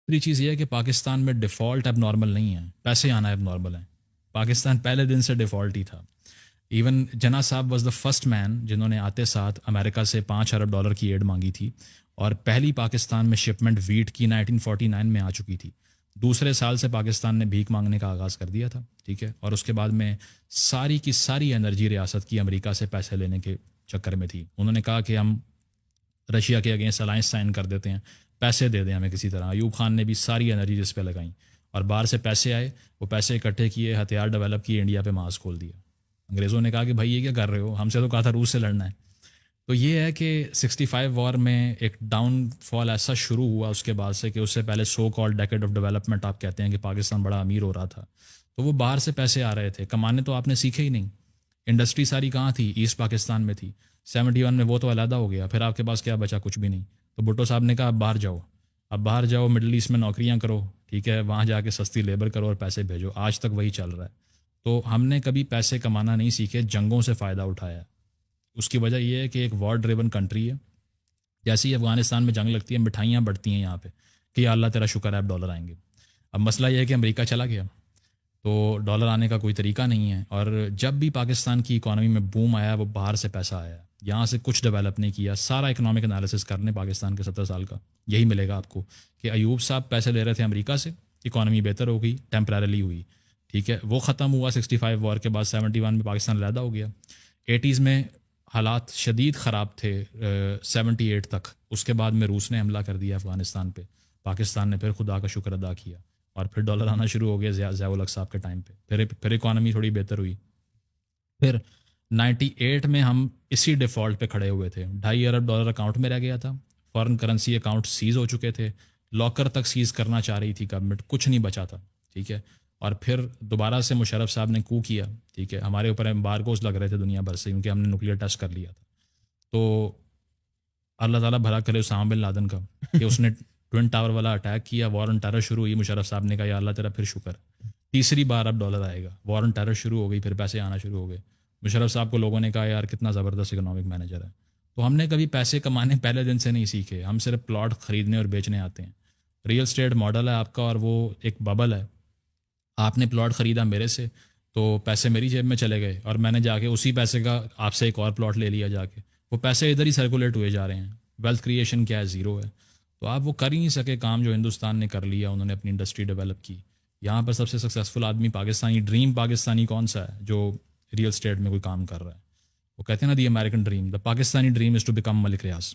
دوسری چیز یہ ہے کہ پاکستان میں ڈیفالٹ اب نارمل نہیں ہے، پیسے آنا اب نارمل ہے۔ پاکستان پہلے دن سے ڈیفالٹ ہی تھا۔ ایون جناح صاحب واز دا فرسٹ مین جنہوں نے آتے ساتھ امریکہ سے $5 ارب کی ایڈ مانگی تھی، اور پہلی پاکستان میں شپمنٹ ویٹ کی 1949 میں آ چکی تھی۔ دوسرے سال سے پاکستان نے بھیک مانگنے کا آغاز کر دیا تھا، ٹھیک ہے، اور اس کے بعد میں ساری کی ساری انرجی ریاست کی امریکہ سے پیسے لینے کے چکر میں تھی۔ انہوں نے کہا کہ ہم رشیا کے اگینسٹ الائنس سائن کر دیتے ہیں، پیسے دے دیں ہمیں کسی طرح۔ ایوب خان نے بھی ساری انرجی جس پہ لگائیں، اور باہر سے پیسے آئے، وہ پیسے اکٹھے کیے، ہتھیار ڈیولپ کیے، انڈیا پہ مارچ کھول دیا۔ انگریزوں نے کہا کہ بھائی یہ کیا کر رہے ہو، ہم سے تو کہا تھا روس سے لڑنا ہے۔ تو یہ ہے کہ 65 وار میں ایک ڈاؤن فال ایسا شروع ہوا اس کے بعد سے کہ اس سے پہلے سو کال ڈیکیڈ آف ڈیولپمنٹ آپ کہتے ہیں کہ پاکستان بڑا امیر ہو رہا تھا، تو وہ باہر سے پیسے آ رہے تھے، کمانے تو آپ نے سیکھے ہی نہیں۔ انڈسٹری ساری کہاں تھی؟ ایسٹ پاکستان میں تھی۔ 71 میں وہ تو علیحدہ ہو گیا، پھر آپ کے پاس کیا بچا؟ کچھ بھی نہیں۔ تو بھٹو صاحب نے کہا اب باہر جاؤ، اب باہر جاؤ، مڈل ایسٹ میں نوکریاں کرو، ٹھیک ہے، وہاں جا کے سستی لیبر کرو اور پیسے بھیجو۔ آج تک وہی چل رہا ہے۔ تو ہم نے کبھی پیسے کمانا نہیں سیکھے، جنگوں سے فائدہ اٹھایا ہے۔ اس کی وجہ یہ ہے کہ ایک وار ڈریون کنٹری ہے۔ جیسے ہی افغانستان میں جنگ لگتی ہے، مٹھائیاں بڑھتی ہیں یہاں پہ کہ یا اللہ تیرا شکر ہے اب ڈالر آئیں گے۔ اب مسئلہ یہ ہے کہ امریکہ چلا گیا، تو ڈالر آنے کا کوئی طریقہ نہیں ہے۔ اور جب بھی پاکستان کی اکانومی میں بوم آیا، وہ باہر سے پیسہ آیا، یہاں سے کچھ ڈیولپ نہیں کیا۔ سارا اکنامک انالیسس کرنے پاکستان کے 70 سال کا، یہی ملے گا آپ کو کہ ایوب صاحب پیسے لے رہے تھے امریکہ سے، اکانومی بہتر ہو گئی، ٹیمپرریلی ہوئی، ٹھیک ہے، وہ ختم ہوا 65 وار کے بعد۔ 71 میں پاکستان علیحدہ ہو گیا۔ 80s میں حالات شدید خراب تھے 78 تک، اس کے بعد میں روس نے حملہ کر دیا افغانستان پہ، پاکستان نے پھر خدا کا شکر ادا کیا، اور پھر ڈالر آنا شروع ہو گیا ضیاء الحق صاحب کے ٹائم پہ، پھر اکانومی تھوڑی بہتر ہوئی۔ پھر 98 میں ہم اسی ڈیفالٹ پہ کھڑے ہوئے تھے، $2.5 ارب اکاؤنٹ میں رہ گیا تھا، فارن کرنسی اکاؤنٹ سیز ہو چکے تھے، لاکر تک سیز کرنا چاہ رہی تھی گورنمنٹ، کچھ نہیں بچا تھا، ٹھیک ہے۔ اور پھر دوبارہ سے مشرف صاحب نے کو کیا، ٹھیک ہے، ہمارے اوپر ایمبارگوز لگ رہے تھے دنیا بھر سے کیونکہ ہم نے نیوکلیئر ٹیسٹ کر لیا تھا۔ تو اللہ تعالیٰ بھلا کرے اسامہ بن لادن کا کہ اس نے ٹوئن ٹاور والا اٹیک کیا، وار آن ٹیرر شروع ہوئی، مشرف صاحب نے کہا یا اللہ تیرا پھر شکر، تیسری بار اب ڈالر آئے گا، وار آن ٹیرر شروع ہو گئی، پھر پیسے آنا شروع ہو گئے۔ مشرف صاحب کو لوگوں نے کہا یار کتنا زبردست اکنامک مینیجر ہے۔ تو ہم نے کبھی پیسے کمانے پہلے دن سے نہیں سیکھے، ہم صرف پلاٹ خریدنے اور بیچنے آتے ہیں۔ ریئل اسٹیٹ ماڈل ہے آپ کا، اور وہ ایک ببل ہے۔ آپ نے پلاٹ خریدا میرے سے تو پیسے میری جیب میں چلے گئے، اور میں نے جا کے اسی پیسے کا آپ سے ایک اور پلاٹ لے لیا جا کے، وہ پیسے ادھر ہی سرکولیٹ ہوئے جا رہے ہیں۔ ویلتھ کریشن کیا ہے؟ زیرو ہے۔ تو آپ وہ کر ہی نہیں سکے کام جو ہندوستان نے کر لیا، انہوں نے اپنی انڈسٹری ڈیولپ کی۔ یہاں پر سب سے سکسیزفل آدمی پاکستانی ڈریم پاکستانی کون سا ہے جو ریئل اسٹیٹ میں کوئی کام کر رہا ہے؟ وہ کہتے ہیں نا the American dream, the Pakistani dream is to become Malik Riyadh.